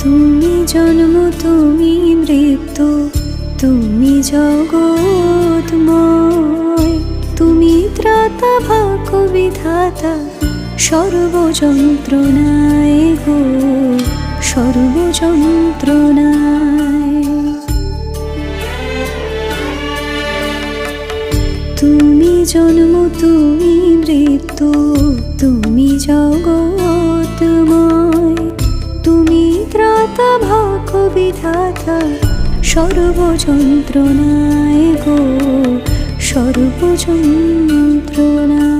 তুমি জন্ম তুমি মৃত্যু তুমি জগৎময়, তুমি ত্রাতা ভাগ্য বিধাতা সর্বযন্ত্রণায় গো সর্বযন্ত্রণায়। তুমি জন্ম তুমি মৃত্যু তুমি জগৎময়, তুমি ত্রাতা ভাগ্য বিধাতা সর্বযন্ত্রণায় গো সর্বযন্ত্রণায়।